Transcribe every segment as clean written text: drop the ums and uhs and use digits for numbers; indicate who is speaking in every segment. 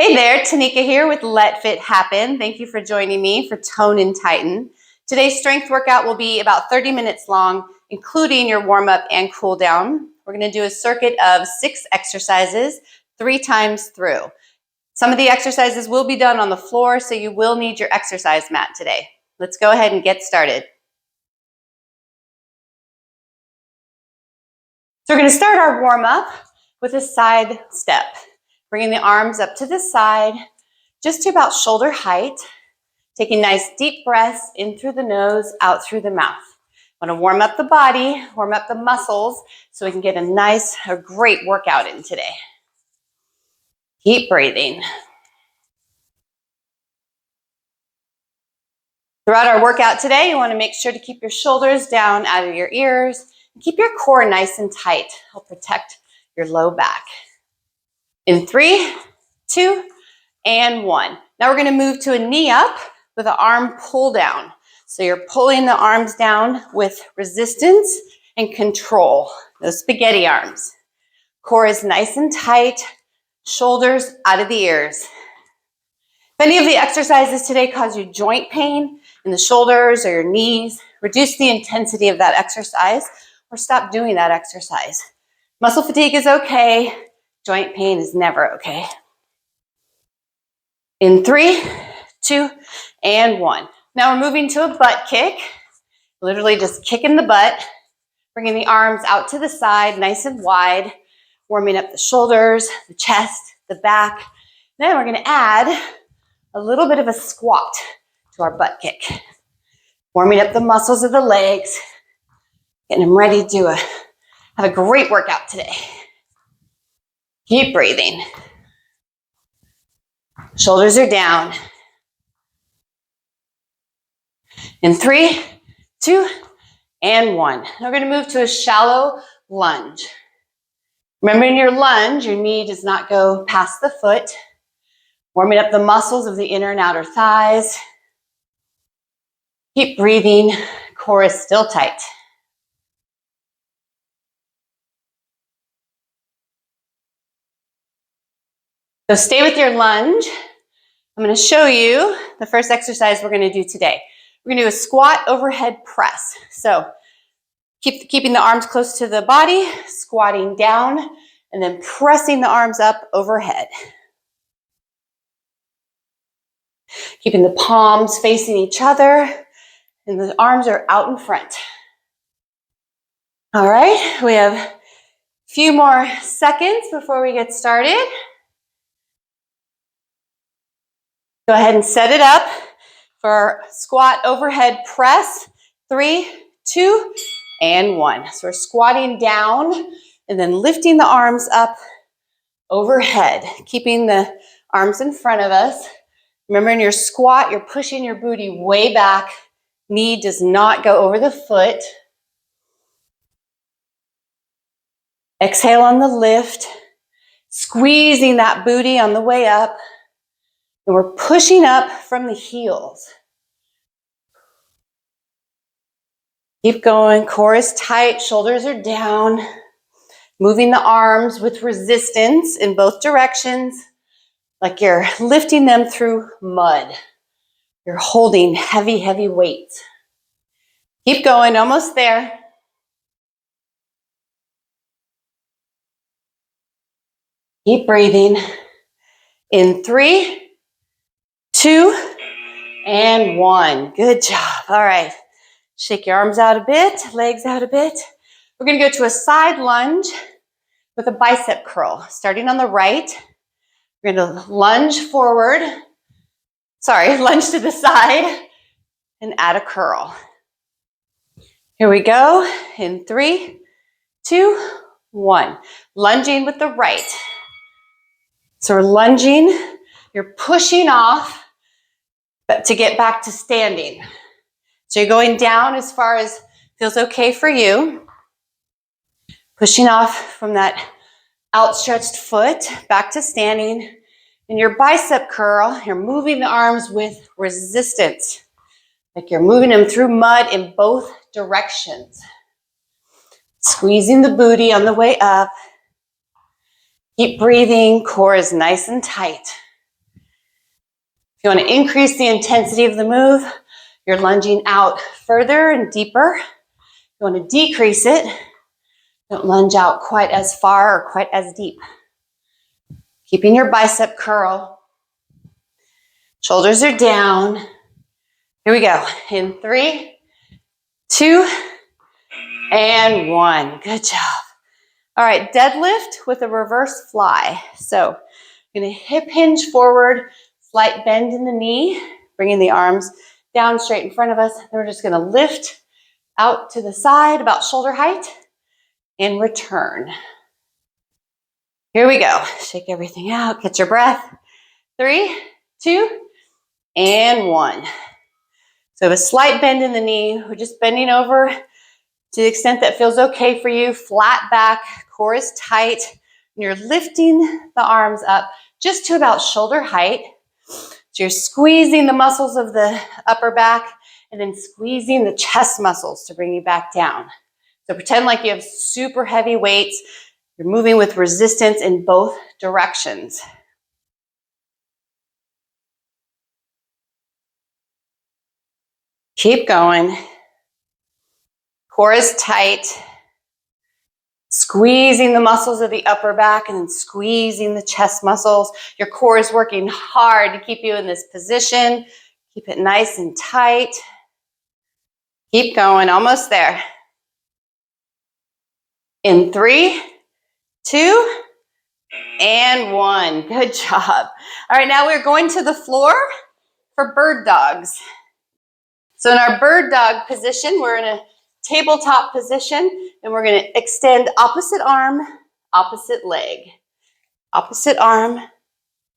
Speaker 1: Hey there, Tanika here with Let Fit Happen. Thank you for joining me for Tone and Tighten. Today's strength workout will be about 30 minutes long, including your warm-up and cool down. We're going to do a circuit of 6 exercises, 3 times through. Some of the exercises will be done on the floor, so you will need your exercise mat today. Let's go ahead and get started. So we're going to start our warm-up with a side step, bringing the arms up to the side, just to about shoulder height, taking nice deep breaths in through the nose, out through the mouth. I want to warm up the body, warm up the muscles, so we can get a great workout in today. Keep breathing. Throughout our workout today, you want to make sure to keep your shoulders down out of your ears, and keep your core nice and tight. Help protect your low back. In 3, 2, and 1. Now we're going to move to a knee up with an arm pull down. So you're pulling the arms down with resistance and control. Those spaghetti arms. Core is nice and tight. Shoulders out of the ears. If any of the exercises today cause you joint pain in the shoulders or your knees, reduce the intensity of that exercise or stop doing that exercise. Muscle fatigue is okay. Joint pain is never okay. In 3, 2, and 1. Now we're moving to a butt kick. Literally just kicking the butt, bringing the arms out to the side, nice and wide, warming up the shoulders, the chest, the back. Then we're going to add a little bit of a squat to our butt kick. Warming up the muscles of the legs, getting them ready to have a great workout today. Keep breathing. Shoulders are down. In 3, 2, and 1. Now we're going to move to a shallow lunge. Remember, in your lunge, your knee does not go past the foot. Warming up the muscles of the inner and outer thighs. Keep breathing. Core is still tight. So stay with your lunge. I'm going to show you the first exercise we're going to do today. We're going to do a squat overhead press. So keeping the arms close to the body, squatting down, and then pressing the arms up overhead. Keeping the palms facing each other, and the arms are out in front. All right, we have a few more seconds before we get started. Go ahead and set it up for our squat overhead press. 3, 2, and 1. So we're squatting down and then lifting the arms up overhead, keeping the arms in front of us. Remember, in your squat, you're pushing your booty way back. Knee does not go over the foot. Exhale on the lift, squeezing that booty on the way up. And we're pushing up from the heels. Keep going, core is tight, shoulders are down. Moving the arms with resistance in both directions, like you're lifting them through mud. You're holding heavy, heavy weights. Keep going, almost there. Keep breathing. In 3, 2, and 1. Good job. All right. Shake your arms out a bit, legs out a bit. We're going to go to a side lunge with a bicep curl. Starting on the right, we're going to lunge forward. Lunge to the side and add a curl. Here we go. In 3, 2, 1. Lunging with the right. So we're lunging. You're pushing off, but to get back to standing. So you're going down as far as feels okay for you. Pushing off from that outstretched foot, back to standing. In your bicep curl, you're moving the arms with resistance. Like you're moving them through mud in both directions. Squeezing the booty on the way up. Keep breathing, core is nice and tight. If you want to increase the intensity of the move, you're lunging out further and deeper. If you want to decrease it, don't lunge out quite as far or quite as deep. Keeping your bicep curl. Shoulders are down. Here we go. In 3, 2, and 1. Good job. All right, deadlift with a reverse fly. So I'm going to hip hinge forward, slight bend in the knee, bringing the arms down straight in front of us. Then we're just going to lift out to the side, about shoulder height, and return. Here we go. Shake everything out. Get your breath. 3, 2, and 1. So a slight bend in the knee. We're just bending over to the extent that feels okay for you. Flat back, core is tight. And you're lifting the arms up just to about shoulder height. So you're squeezing the muscles of the upper back and then squeezing the chest muscles to bring you back down. So pretend like you have super heavy weights. You're moving with resistance in both directions. Keep going. Core is tight. Squeezing the muscles of the upper back and then squeezing the chest muscles. Your core is working hard to keep you in this position. Keep it nice and tight. Keep going, almost there. In 3, 2, and 1. Good job. All right, now we're going to the floor for bird dogs. So in our bird dog position, we're in a tabletop position, and we're going to extend opposite arm, opposite leg. Opposite arm,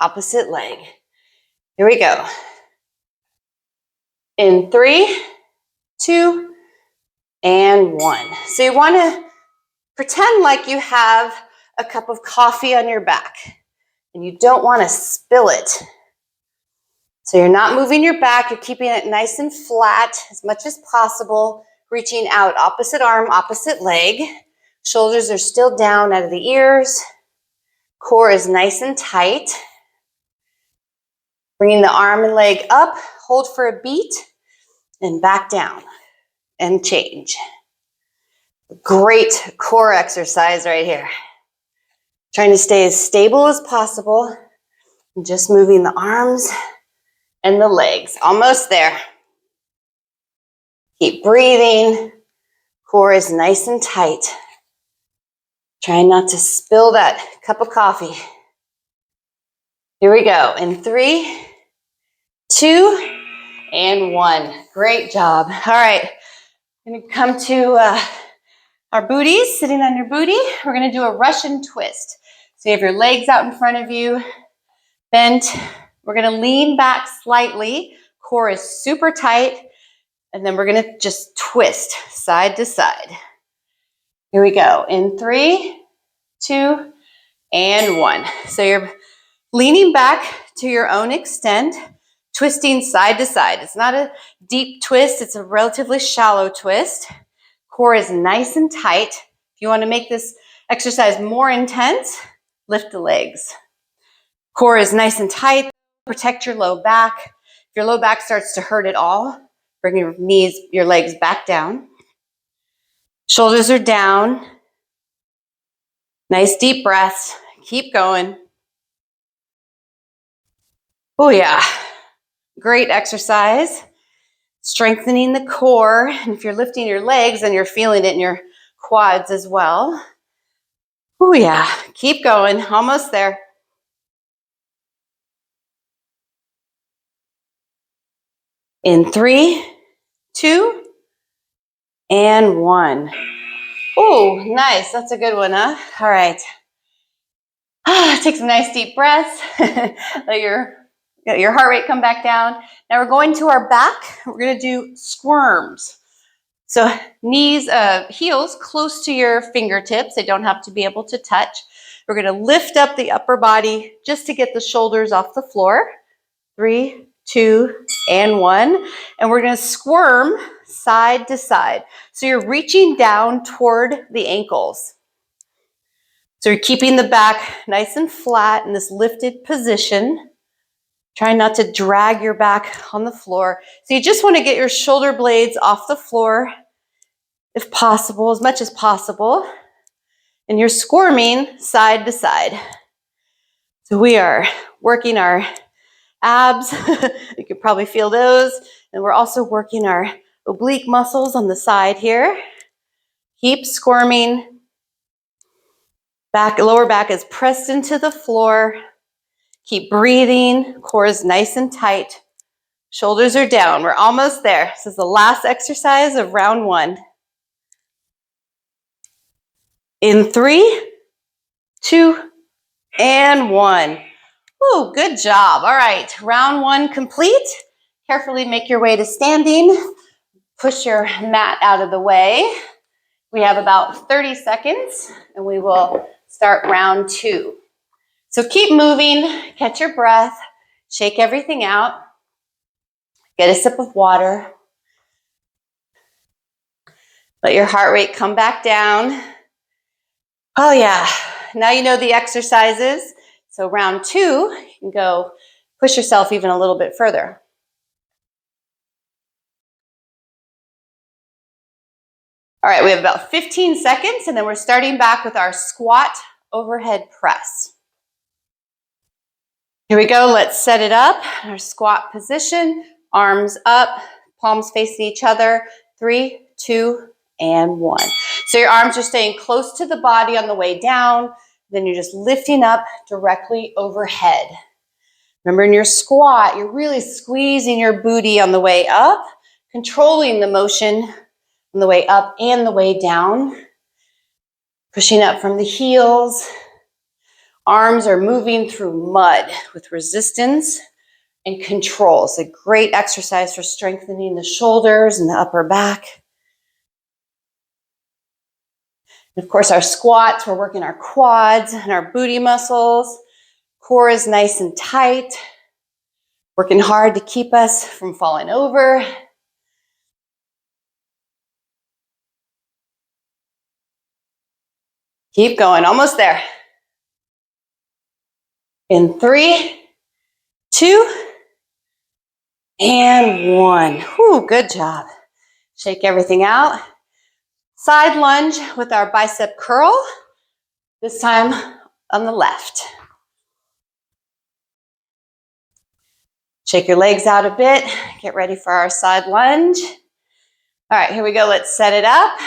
Speaker 1: opposite leg. Here we go. In 3, 2, and 1. So you want to pretend like you have a cup of coffee on your back, and you don't want to spill it. So you're not moving your back, you're keeping it nice and flat as much as possible, reaching out opposite arm, opposite leg. Shoulders are still down out of the ears. Core is nice and tight. Bringing the arm and leg up, hold for a beat, and back down and change. Great core exercise right here. Trying to stay as stable as possible. Just moving the arms and the legs. Almost there. Keep breathing. Core is nice and tight. Trying not to spill that cup of coffee. Here we go. In 3, 2, and 1. Great job. All right. I'm going to come to our booties, sitting on your booty. We're going to do a Russian twist. So you have your legs out in front of you, bent. We're going to lean back slightly. Core is super tight. And then we're going to just twist side to side. Here we go. In 3, 2, and 1. So you're leaning back to your own extent, twisting side to side. It's not a deep twist. It's a relatively shallow twist. Core is nice and tight. If you want to make this exercise more intense, lift the legs. Core is nice and tight. Protect your low back. If your low back starts to hurt at all, bring your knees, your legs back down. Shoulders are down. Nice deep breaths. Keep going. Oh yeah. Great exercise. Strengthening the core. And if you're lifting your legs, then you're feeling it in your quads as well. Oh yeah. Keep going. Almost there. In 3, 2, and 1. Oh, nice. That's a good one, huh? All right. Take some nice deep breaths. Let your heart rate come back down. Now we're going to our back. We're going to do squirms. So knees, heels close to your fingertips. They don't have to be able to touch. We're going to lift up the upper body just to get the shoulders off the floor. 3, 2, and 1. And we're going to squirm side to side. So you're reaching down toward the ankles. So you're keeping the back nice and flat in this lifted position. Try not to drag your back on the floor. So you just want to get your shoulder blades off the floor, if possible, as much as possible. And you're squirming side to side. So we are working our abs. You can probably feel those. And we're also working our oblique muscles on the side here. Keep squirming. Back, lower back is pressed into the floor. Keep breathing. Core is nice and tight. Shoulders are down. We're almost there. This is the last exercise of round 1. In 3, 2, and 1. Ooh, good job. All right, round 1 complete. Carefully make your way to standing. Push your mat out of the way. We have about 30 seconds and we will start round 2. So keep moving, catch your breath, shake everything out. Get a sip of water. Let your heart rate come back down. Oh yeah, now you know the exercises. So round 2, you can go push yourself even a little bit further. All right, we have about 15 seconds and then we're starting back with our squat overhead press. Here we go, let's set it up. Our squat position, arms up, palms facing each other. 3, 2, and 1. So your arms are staying close to the body on the way down, then you're just lifting up directly overhead. Remember, in your squat, you're really squeezing your booty on the way up, controlling the motion on the way up and the way down, pushing up from the heels. Arms are moving through mud with resistance and control. It's a great exercise for strengthening the shoulders and the upper back. And of course, our squats, we're working our quads and our booty muscles. Core is nice and tight. Working hard to keep us from falling over. Keep going, almost there. In 3, 2, and 1. Whew, good job. Shake everything out. Side lunge with our bicep curl. This time on the left. Shake your legs out a bit. Get ready for our side lunge. All right, here we go. Let's set it up.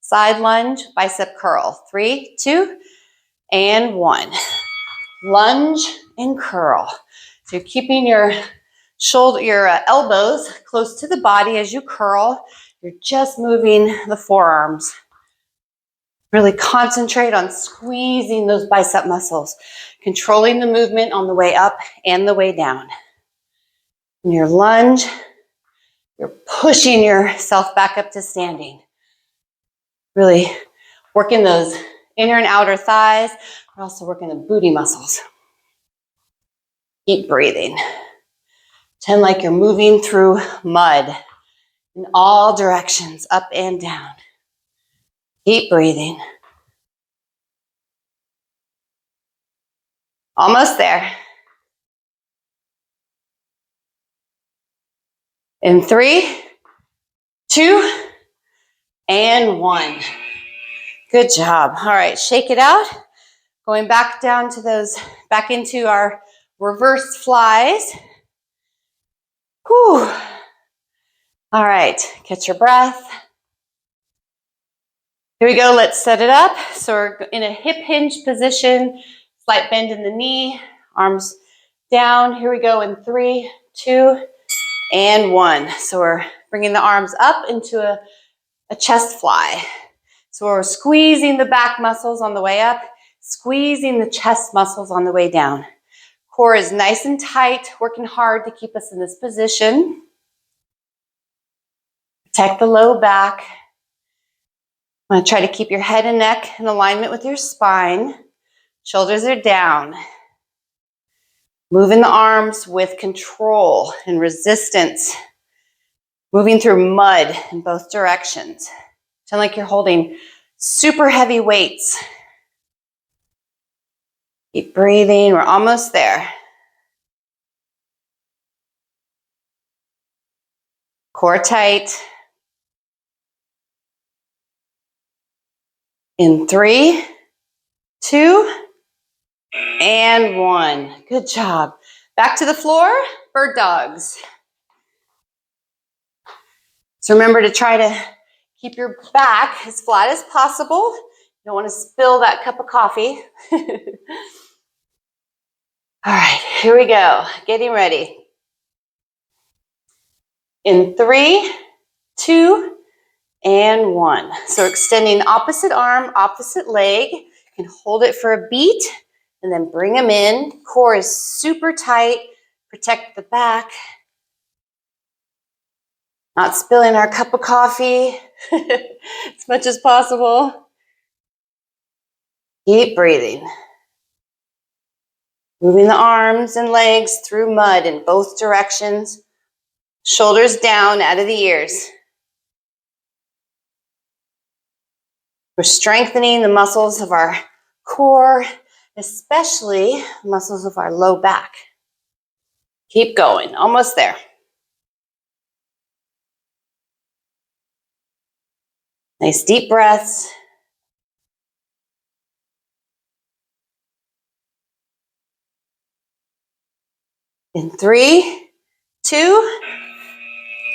Speaker 1: Side lunge, bicep curl. 3, 2, and 1. Lunge and curl. So you're keeping your elbows close to the body as you curl. You're just moving the forearms. Really concentrate on squeezing those bicep muscles, controlling the movement on the way up and the way down. In your lunge, you're pushing yourself back up to standing. Really working those inner and outer thighs. We're also working the booty muscles. Keep breathing. Pretend like you're moving through mud in all directions, up and down. Keep breathing. Almost there. In 3, 2, and 1. Good job. All right, shake it out. Going back down to those, back into our reverse flies. Whew. All right, catch your breath. Here we go, let's set it up. So we're in a hip hinge position, slight bend in the knee, arms down. Here we go in 3, 2, and 1. So we're bringing the arms up into a chest fly. So we're squeezing the back muscles on the way up, squeezing the chest muscles on the way down. Core is nice and tight, working hard to keep us in this position. Protect the low back. I'm going to try to keep your head and neck in alignment with your spine. Shoulders are down. Moving the arms with control and resistance. Moving through mud in both directions. Sound like you're holding super heavy weights. Keep breathing. We're almost there. Core tight. In 3, 2, and 1. Good job. Back to the floor, bird dogs. So remember to try to keep your back as flat as possible. You don't want to spill that cup of coffee. All right, here we go. Getting ready. In 3, 2, and 1. So extending opposite arm, opposite leg. You can hold it for a beat and then bring them in. Core is super tight. Protect the back. Not spilling our cup of coffee as much as possible. Keep breathing. Moving the arms and legs through mud in both directions. Shoulders down out of the ears. We're strengthening the muscles of our core, especially muscles of our low back. Keep going, almost there. Nice deep breaths. In 3, 2,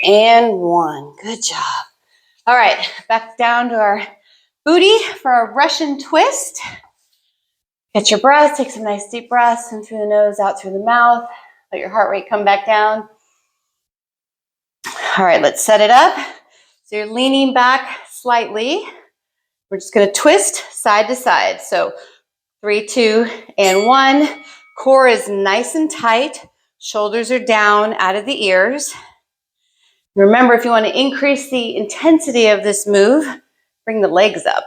Speaker 1: and 1. Good job. All right, back down to our booty for a Russian twist. Get your breath, take some nice deep breaths in through the nose, out through the mouth. Let your heart rate come back down. All right, let's set it up. So you're leaning back slightly. We're just gonna twist side to side. So 3, 2, and 1. Core is nice and tight. Shoulders are down out of the ears. Remember, if you want to increase the intensity of this move, bring the legs up.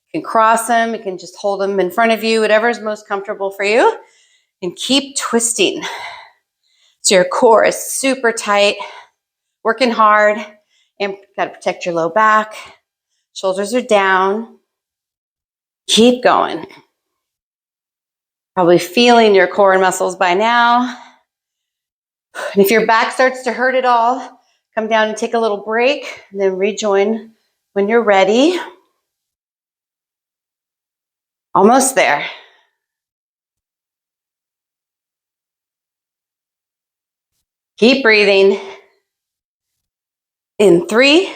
Speaker 1: You can cross them, you can just hold them in front of you, whatever is most comfortable for you, and keep twisting. So your core is super tight, working hard, and got to protect your low back. Shoulders are down. Keep going. Probably feeling your core muscles by now. And if your back starts to hurt at all, come down and take a little break, and then rejoin when you're ready. Almost there. Keep breathing. In 3,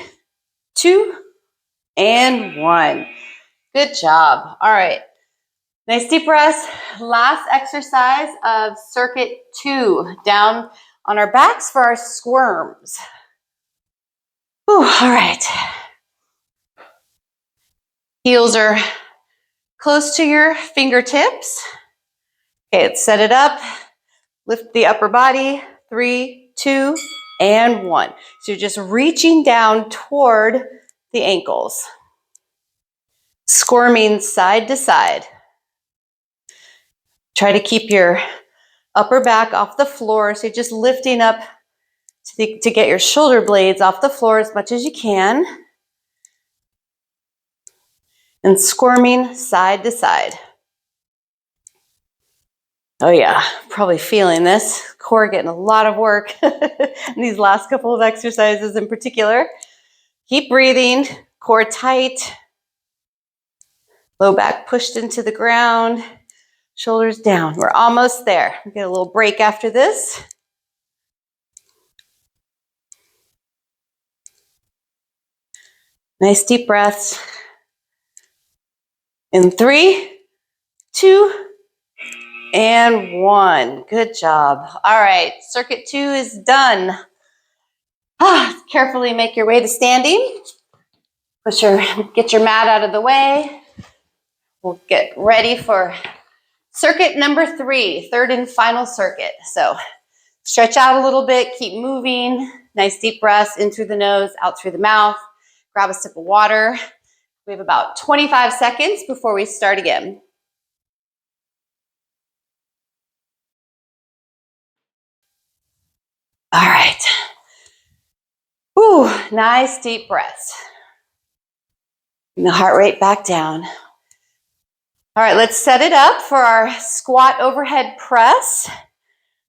Speaker 1: 2, and 1. Good job. All right. Nice deep breaths. Last exercise of circuit 2. Down on our backs for our squirms. Whew, all right. Heels are close to your fingertips. Okay, let's set it up. Lift the upper body. 3, 2, and 1. So you're just reaching down toward the ankles. Squirming side to side. Try to keep your upper back off the floor. So you're just lifting up to get your shoulder blades off the floor as much as you can. And squirming side to side. Oh yeah, probably feeling this. Core getting a lot of work in these last couple of exercises in particular. Keep breathing, core tight. Low back pushed into the ground. Shoulders down. We're almost there. We get a little break after this. Nice deep breaths. In 3, 2, and 1. Good job. All right, circuit 2 is done. Carefully make your way to standing. Get your mat out of the way. We'll get ready for circuit number 3, third and final circuit. So stretch out a little bit, keep moving. Nice deep breaths in through the nose, out through the mouth. Grab a sip of water. We have about 25 seconds before we start again. All right. Ooh, nice deep breaths. Bring the heart rate back down. All right, let's set it up for our squat overhead press.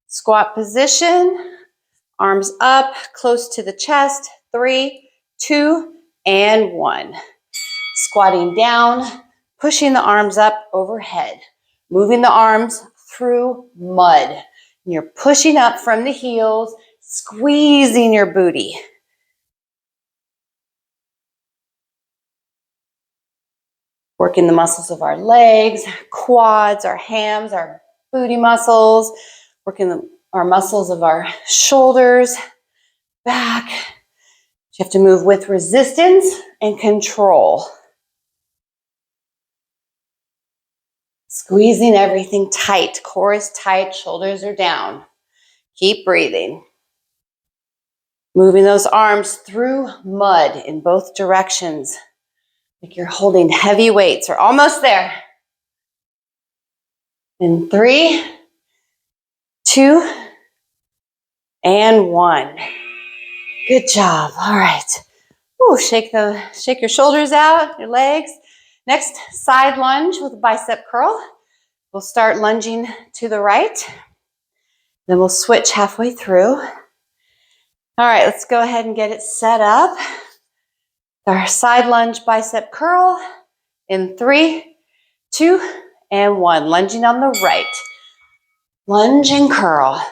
Speaker 1: Squat position. Arms up, close to the chest. 3, 2, and 1. Squatting down, pushing the arms up overhead. Moving the arms through mud. And you're pushing up from the heels, squeezing your booty. Working the muscles of our legs, quads, our hams, our booty muscles. Working our muscles of our shoulders, back. You have to move with resistance and control. Squeezing everything tight. Core is tight, shoulders are down. Keep breathing. Moving those arms through mud in both directions. Like you're holding heavy weights or almost there. In 3, 2, and 1. Good job. All right. Ooh, shake your shoulders out, your legs. Next, side lunge with a bicep curl. We'll start lunging to the right. Then we'll switch halfway through. All right, let's go ahead and get it set up. Our side lunge bicep curl in 3, 2, and 1. Lunging on the right. Lunge and curl.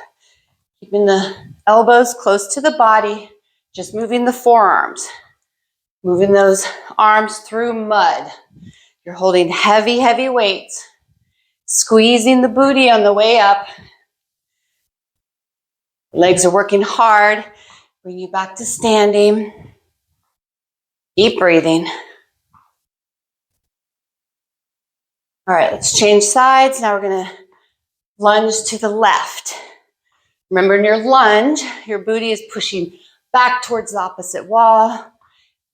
Speaker 1: Keeping the elbows close to the body. Just moving the forearms. Moving those arms through mud. You're holding heavy, heavy weights. Squeezing the booty on the way up. Legs are working hard. Bring you back to standing. Keep breathing. All right, let's change sides. Now we're going to lunge to the left. Remember, in your lunge, your booty is pushing back towards the opposite wall.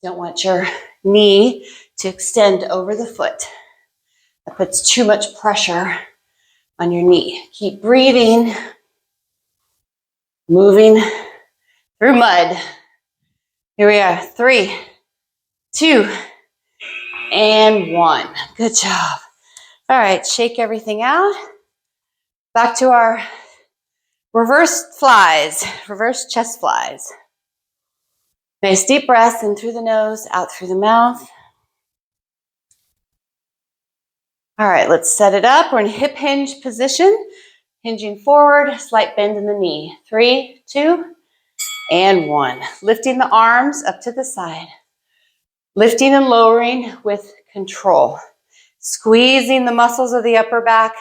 Speaker 1: Don't want your knee to extend over the foot. That puts too much pressure on your knee. Keep breathing. Moving through mud. Here we are. 3, 2, and 1. Good job. All right, shake everything out. Back to our reverse flies, reverse chest flies. Nice deep breath in through the nose, out through the mouth. All right, let's set it up. We're in hip hinge position. Hinging forward, slight bend in the knee. 3, 2, and 1. Lifting the arms up to the side. Lifting and lowering with control. Squeezing the muscles of the upper back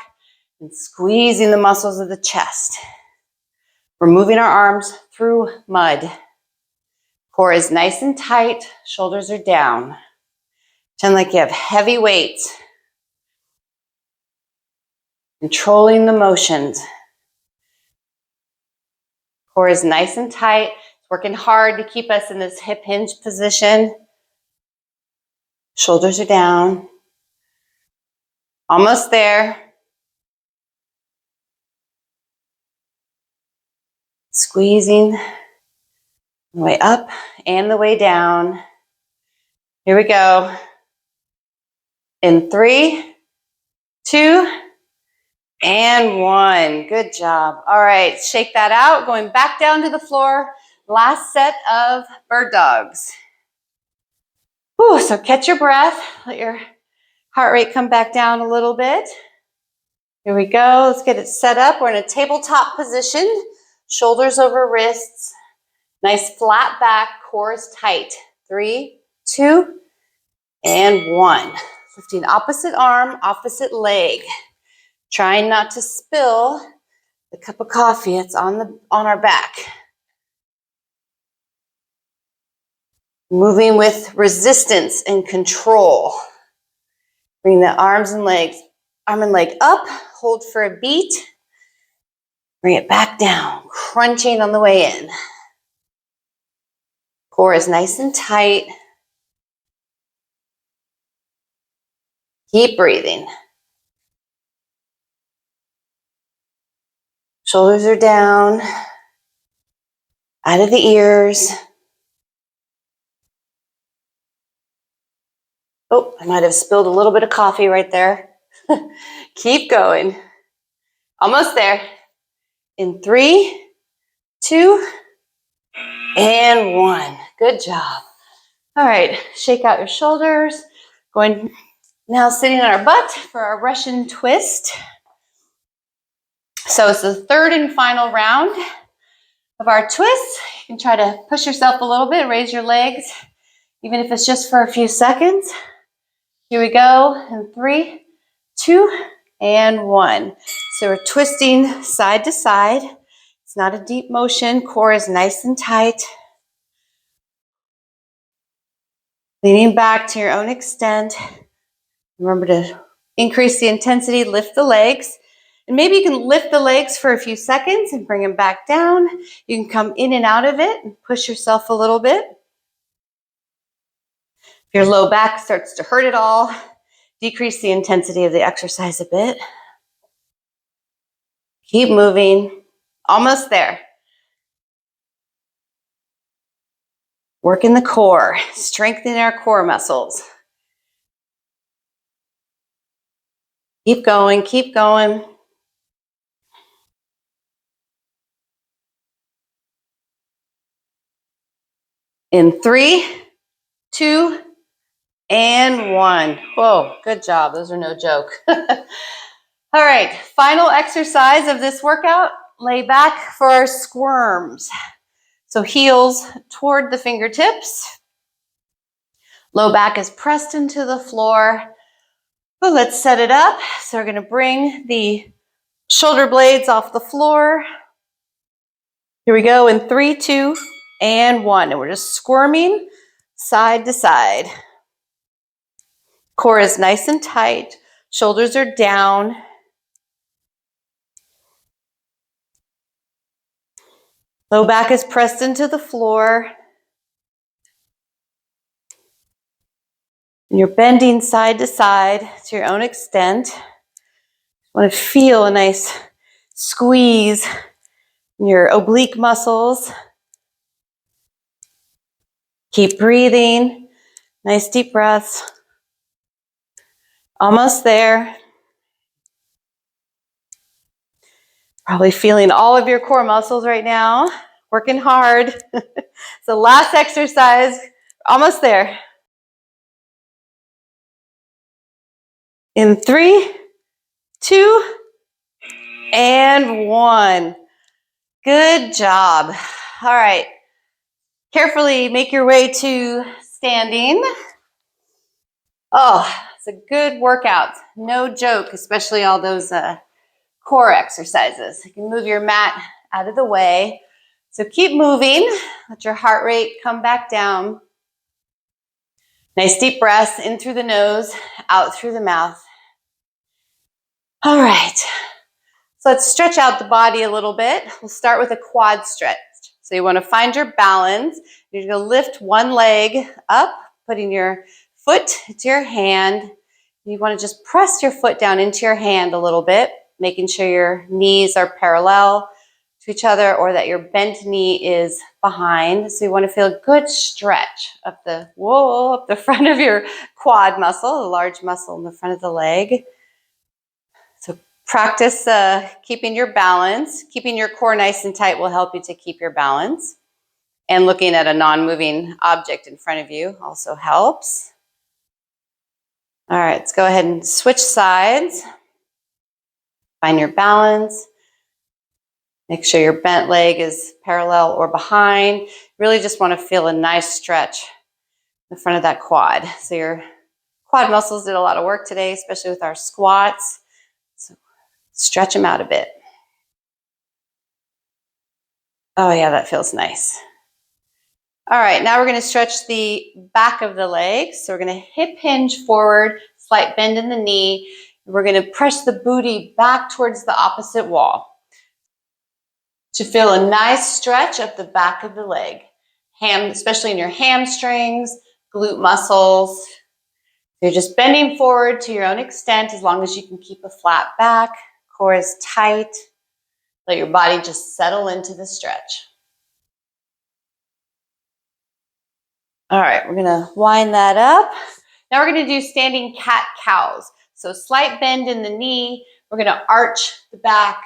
Speaker 1: and squeezing the muscles of the chest. We're moving our arms through mud. Core is nice and tight, shoulders are down. Pretend like you have heavy weights. Controlling the motions. Core is nice and tight. It's working hard to keep us in this hip hinge position. Shoulders are down. Almost there. Squeezing the way up and the way down. Here we go. In 3, 2, and 1. Good job. All right, shake that out. Going back down to the floor. Last set of bird dogs. Whew, so catch your breath. Let your heart rate come back down a little bit. Here we go. Let's get it set up. We're in a tabletop position. Shoulders over wrists. Nice flat back. Core is tight. 3, 2, and 1. Lifting opposite arm, opposite leg. Trying not to spill the cup of coffee. It's on our back. Moving with resistance and control. Bring the arms and legs, arm and leg up. Hold for a beat. Bring it back down. Crunching on the way in. Core is nice and tight. Keep breathing. Shoulders are down. Out of the ears. Oh, I might have spilled a little bit of coffee right there. Keep going. Almost there. In 3, 2, and 1. Good job. All right, shake out your shoulders. Going now sitting on our butt for our Russian twist. So it's the third and final round of our twist. You can try to push yourself a little bit, raise your legs, even if it's just for a few seconds. Here we go in 3, 2, and 1. So we're twisting side to side. It's not a deep motion. Core is nice and tight. Leaning back to your own extent. Remember to increase the intensity, lift the legs. And maybe you can lift the legs for a few seconds and bring them back down. You can come in and out of it and push yourself a little bit. If your low back starts to hurt at all, decrease the intensity of the exercise a bit. Keep moving. Almost there. Working the core, strengthening our core muscles. Keep going, keep going. In 3, 2, and 1. Whoa, good job. Those are no joke. All right, final exercise of this workout. Lay back for our squirms. So heels toward the fingertips. Low back is pressed into the floor. Oh, let's set it up. So we're going to bring the shoulder blades off the floor. Here we go in 3, 2, and 1. And we're just squirming side to side. Core is nice and tight. Shoulders are down. Low back is pressed into the floor. And you're bending side to side to your own extent. You want to feel a nice squeeze in your oblique muscles. Keep breathing. Nice deep breaths. Almost there. Probably feeling all of your core muscles right now. Working hard. So last exercise. Almost there. In 3, 2, and 1. Good job. All right. Carefully make your way to standing. Oh, it's a good workout. No joke, especially all those core exercises. You can move your mat out of the way. So keep moving. Let your heart rate come back down. Nice deep breaths in through the nose, out through the mouth. All right. So let's stretch out the body a little bit. We'll start with a quad stretch. So you want to find your balance. You're going to lift one leg up, putting your foot to your hand. You want to just press your foot down into your hand a little bit, making sure your knees are parallel to each other or that your bent knee is behind. So you want to feel a good stretch up the front of your quad muscle, the large muscle in the front of the leg. So practice keeping your balance. Keeping your core nice and tight will help you to keep your balance. And looking at a non-moving object in front of you also helps. All right, let's go ahead and switch sides. Find your balance. Make sure your bent leg is parallel or behind. Really just want to feel a nice stretch in the front of that quad. So your quad muscles did a lot of work today, especially with our squats. So stretch them out a bit. Oh yeah, that feels nice. All right, now we're going to stretch the back of the legs. So we're going to hip hinge forward, slight bend in the knee. We're going to press the booty back towards the opposite wall to feel a nice stretch up the back of the leg, especially in your hamstrings, glute muscles. You're just bending forward to your own extent as long as you can keep a flat back, core is tight. Let your body just settle into the stretch. All right, we're going to wind that up. Now we're going to do standing cat-cows. So slight bend in the knee. We're going to arch the back,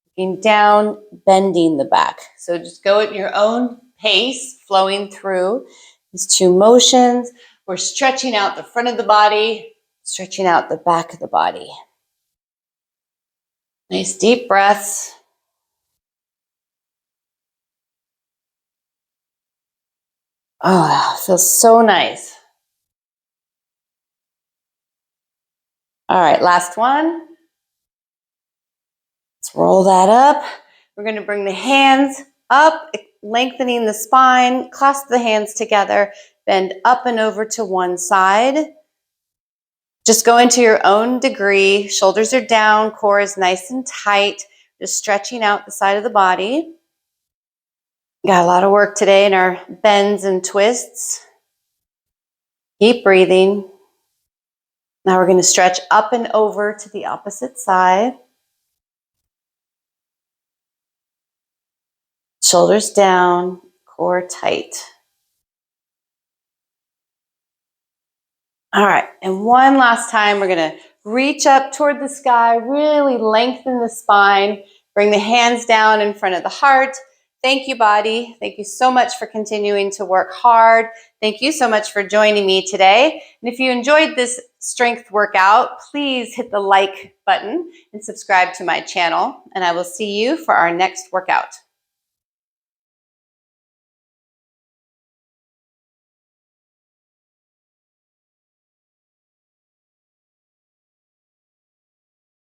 Speaker 1: looking down, bending the back. So just go at your own pace flowing through these two motions. We're stretching out the front of the body, stretching out the back of the body. Nice deep breaths. Oh, feels so nice. All right, last one. Let's roll that up. We're going to bring the hands up, lengthening the spine, clasp the hands together, bend up and over to one side. Just go into your own degree. Shoulders are down, core is nice and tight. Just stretching out the side of the body. Got a lot of work today in our bends and twists. Keep breathing. Now we're going to stretch up and over to the opposite side. Shoulders down, core tight. All right, and one last time, we're going to reach up toward the sky, really lengthen the spine, bring the hands down in front of the heart. Thank you, body. Thank you so much for continuing to work hard. Thank you so much for joining me today. And if you enjoyed this strength workout, please hit the like button and subscribe to my channel. And I will see you for our next workout.